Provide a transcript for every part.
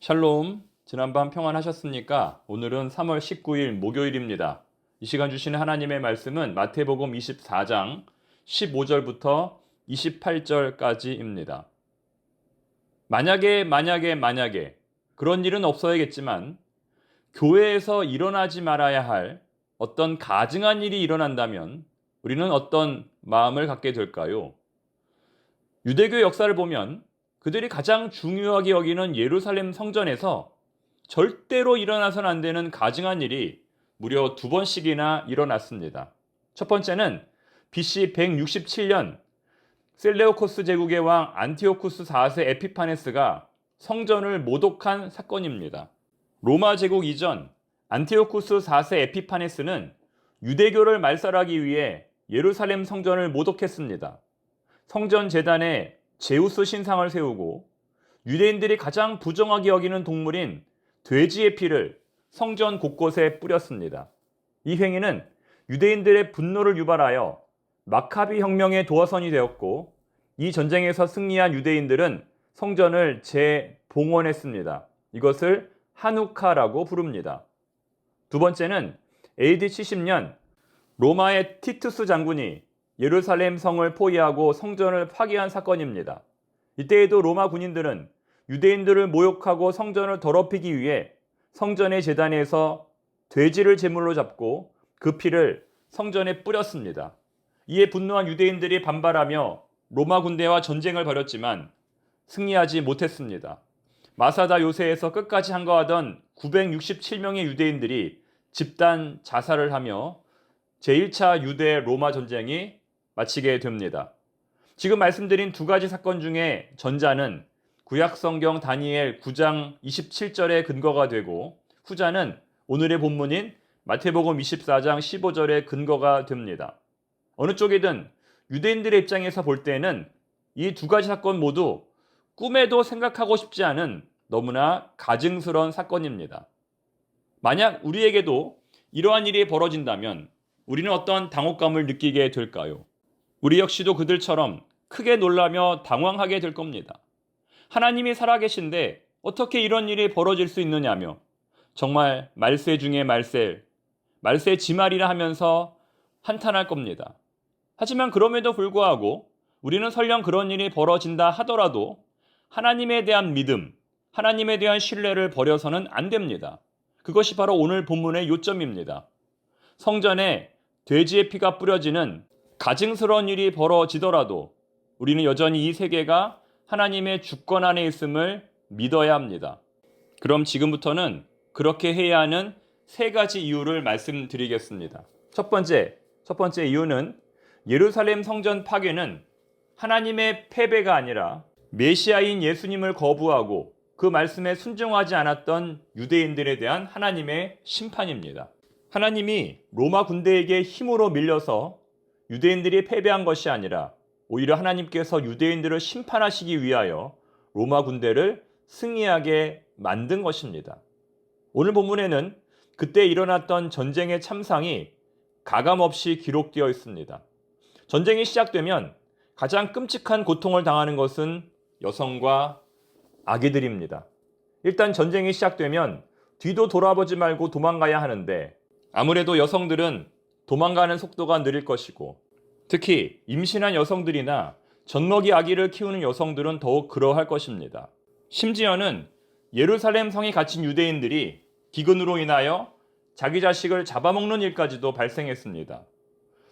샬롬, 지난밤 평안하셨습니까? 오늘은 3월 19일 목요일입니다. 이 시간 주시는 하나님의 말씀은 마태복음 24장 15절부터 28절까지입니다. 만약에 그런 일은 없어야겠지만 교회에서 일어나지 말아야 할 어떤 가증한 일이 일어난다면 우리는 어떤 마음을 갖게 될까요? 유대교 역사를 보면 그들이 가장 중요하게 여기는 예루살렘 성전에서 절대로 일어나서는 안 되는 가증한 일이 무려 2번씩이나 일어났습니다. 첫 번째는 BC 167년 셀레우코스 제국의 왕 안티오쿠스 4세 에피파네스가 성전을 모독한 사건입니다. 로마 제국 이전 안티오쿠스 4세 에피파네스는 유대교를 말살하기 위해 예루살렘 성전을 모독했습니다. 성전 제단에 제우스 신상을 세우고 유대인들이 가장 부정하게 여기는 동물인 돼지의 피를 성전 곳곳에 뿌렸습니다. 이 행위는 유대인들의 분노를 유발하여 마카비 혁명의 도화선이 되었고 이 전쟁에서 승리한 유대인들은 성전을 재봉헌했습니다. 이것을 하누카라고 부릅니다. 두 번째는 AD 70년 로마의 티투스 장군이 예루살렘 성을 포위하고 성전을 파괴한 사건입니다. 이때에도 로마 군인들은 유대인들을 모욕하고 성전을 더럽히기 위해 성전의 제단에서 돼지를 제물로 잡고 그 피를 성전에 뿌렸습니다. 이에 분노한 유대인들이 반발하며 로마 군대와 전쟁을 벌였지만 승리하지 못했습니다. 마사다 요새에서 끝까지 항거하던 967명의 유대인들이 집단 자살을 하며 제1차 유대 로마 전쟁이 마치게 됩니다. 지금 말씀드린 두 가지 사건 중에 전자는 구약성경 다니엘 9장 27절의 근거가 되고 후자는 오늘의 본문인 마태복음 24장 15절의 근거가 됩니다. 어느 쪽이든 유대인들의 입장에서 볼 때는 이 두 가지 사건 모두 꿈에도 생각하고 싶지 않은 너무나 가증스러운 사건입니다. 만약 우리에게도 이러한 일이 벌어진다면 우리는 어떤 당혹감을 느끼게 될까요? 우리 역시도 그들처럼 크게 놀라며 당황하게 될 겁니다. 하나님이 살아계신데 어떻게 이런 일이 벌어질 수 있느냐며 정말 말세 중에 말세 지말이라 하면서 한탄할 겁니다. 하지만 그럼에도 불구하고 우리는 설령 그런 일이 벌어진다 하더라도 하나님에 대한 믿음, 하나님에 대한 신뢰를 버려서는 안 됩니다. 그것이 바로 오늘 본문의 요점입니다. 성전에 돼지의 피가 뿌려지는 가증스러운 일이 벌어지더라도 우리는 여전히 이 세계가 하나님의 주권 안에 있음을 믿어야 합니다. 그럼 지금부터는 그렇게 해야 하는 세 가지 이유를 말씀드리겠습니다. 첫 번째 이유는 예루살렘 성전 파괴는 하나님의 패배가 아니라 메시아인 예수님을 거부하고 그 말씀에 순종하지 않았던 유대인들에 대한 하나님의 심판입니다. 하나님이 로마 군대에게 힘으로 밀려서 유대인들이 패배한 것이 아니라 오히려 하나님께서 유대인들을 심판하시기 위하여 로마 군대를 승리하게 만든 것입니다. 오늘 본문에는 그때 일어났던 전쟁의 참상이 가감없이 기록되어 있습니다. 전쟁이 시작되면 가장 끔찍한 고통을 당하는 것은 여성과 아기들입니다. 일단 전쟁이 시작되면 뒤도 돌아보지 말고 도망가야 하는데 아무래도 여성들은 도망가는 속도가 느릴 것이고 특히 임신한 여성들이나 젖먹이 아기를 키우는 여성들은 더욱 그러할 것입니다. 심지어는 예루살렘 성에 갇힌 유대인들이 기근으로 인하여 자기 자식을 잡아먹는 일까지도 발생했습니다.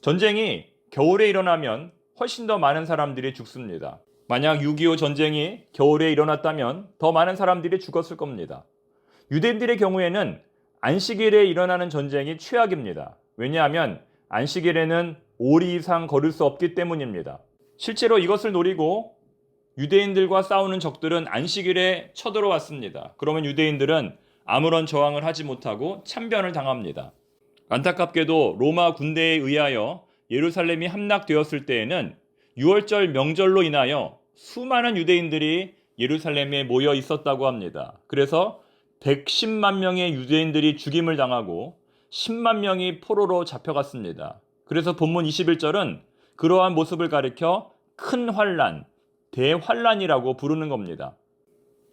전쟁이 겨울에 일어나면 훨씬 더 많은 사람들이 죽습니다. 만약 6.25 전쟁이 겨울에 일어났다면 더 많은 사람들이 죽었을 겁니다. 유대인들의 경우에는 안식일에 일어나는 전쟁이 최악입니다. 왜냐하면 안식일에는 오리 이상 걸을 수 없기 때문입니다. 실제로 이것을 노리고 유대인들과 싸우는 적들은 안식일에 쳐들어왔습니다. 그러면 유대인들은 아무런 저항을 하지 못하고 참변을 당합니다. 안타깝게도 로마 군대에 의하여 예루살렘이 함락되었을 때에는 유월절 명절로 인하여 수많은 유대인들이 예루살렘에 모여 있었다고 합니다. 그래서 110만 명의 유대인들이 죽임을 당하고 10만 명이 포로로 잡혀갔습니다. 그래서 본문 21절은 그러한 모습을 가리켜 큰 환란, 대환란이라고 부르는 겁니다.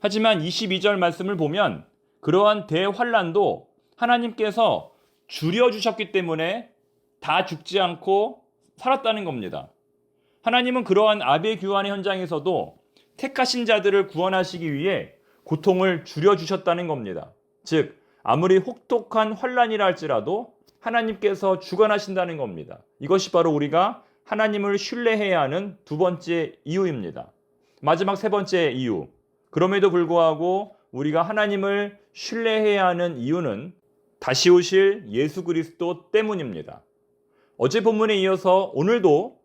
하지만 22절 말씀을 보면 그러한 대환란도 하나님께서 줄여주셨기 때문에 다 죽지 않고 살았다는 겁니다. 하나님은 그러한 아베 규환의 현장에서도 택하신 자들을 구원하시기 위해 고통을 줄여주셨다는 겁니다. 즉 아무리 혹독한 환란이라 할지라도 하나님께서 주관하신다는 겁니다. 이것이 바로 우리가 하나님을 신뢰해야 하는 두 번째 이유입니다. 마지막 세 번째 이유. 그럼에도 불구하고 우리가 하나님을 신뢰해야 하는 이유는 다시 오실 예수 그리스도 때문입니다. 어제 본문에 이어서 오늘도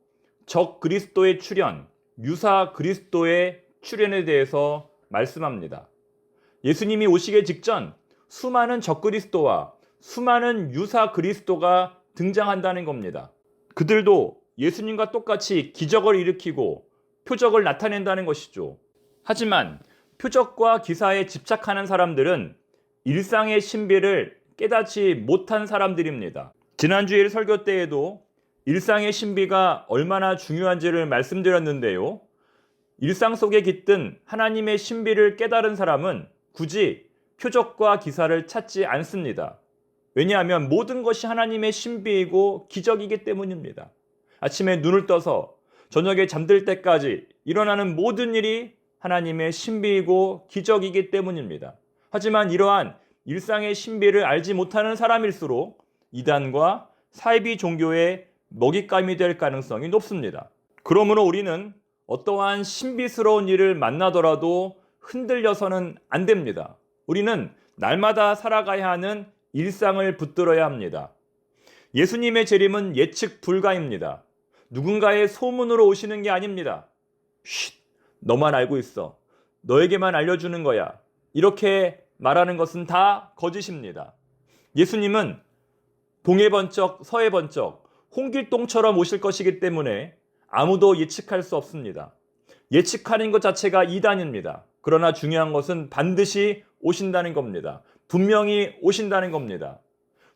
적 그리스도의 출현, 유사 그리스도의 출현에 대해서 말씀합니다. 예수님이 오시기 직전 수많은 적 그리스도와 수많은 유사 그리스도가 등장한다는 겁니다. 그들도 예수님과 똑같이 기적을 일으키고 표적을 나타낸다는 것이죠. 하지만 표적과 기사에 집착하는 사람들은 일상의 신비를 깨닫지 못한 사람들입니다. 지난주일 설교 때에도 일상의 신비가 얼마나 중요한지를 말씀드렸는데요. 일상 속에 깃든 하나님의 신비를 깨달은 사람은 굳이 표적과 기사를 찾지 않습니다. 왜냐하면 모든 것이 하나님의 신비이고 기적이기 때문입니다. 아침에 눈을 떠서 저녁에 잠들 때까지 일어나는 모든 일이 하나님의 신비이고 기적이기 때문입니다. 하지만 이러한 일상의 신비를 알지 못하는 사람일수록 이단과 사이비 종교의 먹잇감이 될 가능성이 높습니다. 그러므로 우리는 어떠한 신비스러운 일을 만나더라도 흔들려서는 안 됩니다. 우리는 날마다 살아가야 하는 일상을 붙들어야 합니다. 예수님의 재림은 예측 불가입니다. 누군가의 소문으로 오시는 게 아닙니다. 쉿, 너만 알고 있어. 너에게만 알려주는 거야. 이렇게 말하는 것은 다 거짓입니다. 예수님은 동해 번쩍 서해 번쩍 홍길동처럼 오실 것이기 때문에 아무도 예측할 수 없습니다. 예측하는 것 자체가 이단입니다. 그러나 중요한 것은 반드시 오신다는 겁니다. 분명히 오신다는 겁니다.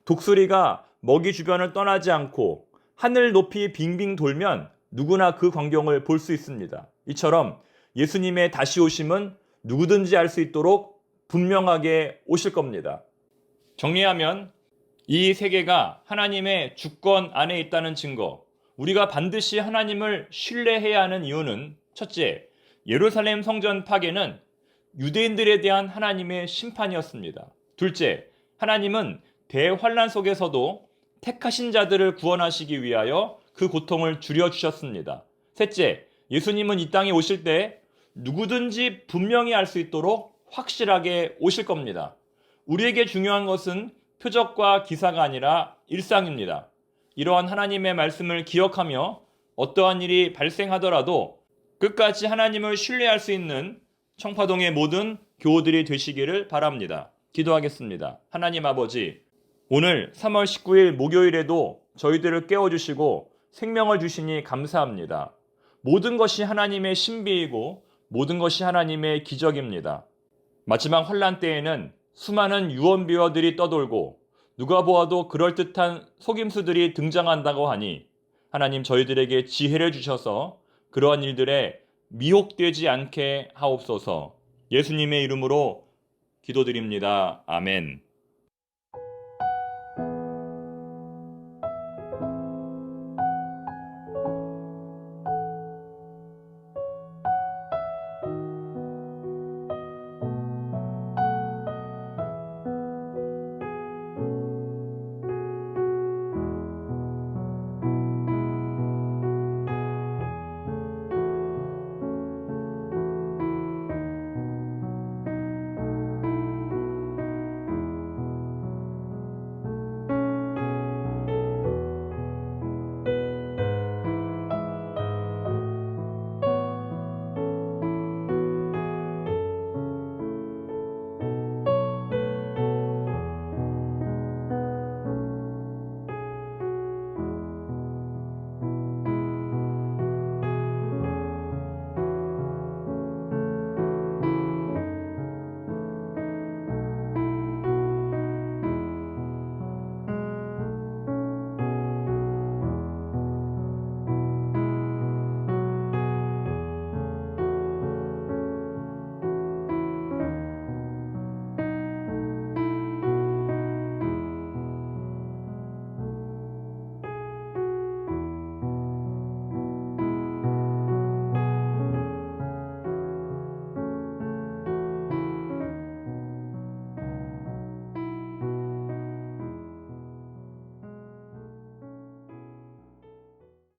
독수리가 먹이 주변을 떠나지 않고 하늘 높이 빙빙 돌면 누구나 그 광경을 볼 수 있습니다. 이처럼 예수님의 다시 오심은 누구든지 알 수 있도록 분명하게 오실 겁니다. 정리하면 이 세계가 하나님의 주권 안에 있다는 증거, 우리가 반드시 하나님을 신뢰해야 하는 이유는 첫째, 예루살렘 성전 파괴는 유대인들에 대한 하나님의 심판이었습니다. 둘째, 하나님은 대환란 속에서도 택하신 자들을 구원하시기 위하여 그 고통을 줄여주셨습니다. 셋째, 예수님은 이 땅에 오실 때 누구든지 분명히 알 수 있도록 확실하게 오실 겁니다. 우리에게 중요한 것은 표적과 기사가 아니라 일상입니다. 이러한 하나님의 말씀을 기억하며 어떠한 일이 발생하더라도 끝까지 하나님을 신뢰할 수 있는 청파동의 모든 교우들이 되시기를 바랍니다. 기도하겠습니다. 하나님 아버지, 오늘 3월 19일 목요일에도 저희들을 깨워주시고 생명을 주시니 감사합니다. 모든 것이 하나님의 신비이고 모든 것이 하나님의 기적입니다. 마지막 환란 때에는 수많은 유언비어들이 떠돌고 누가 보아도 그럴듯한 속임수들이 등장한다고 하니 하나님 저희들에게 지혜를 주셔서 그러한 일들에 미혹되지 않게 하옵소서. 예수님의 이름으로 기도드립니다. 아멘.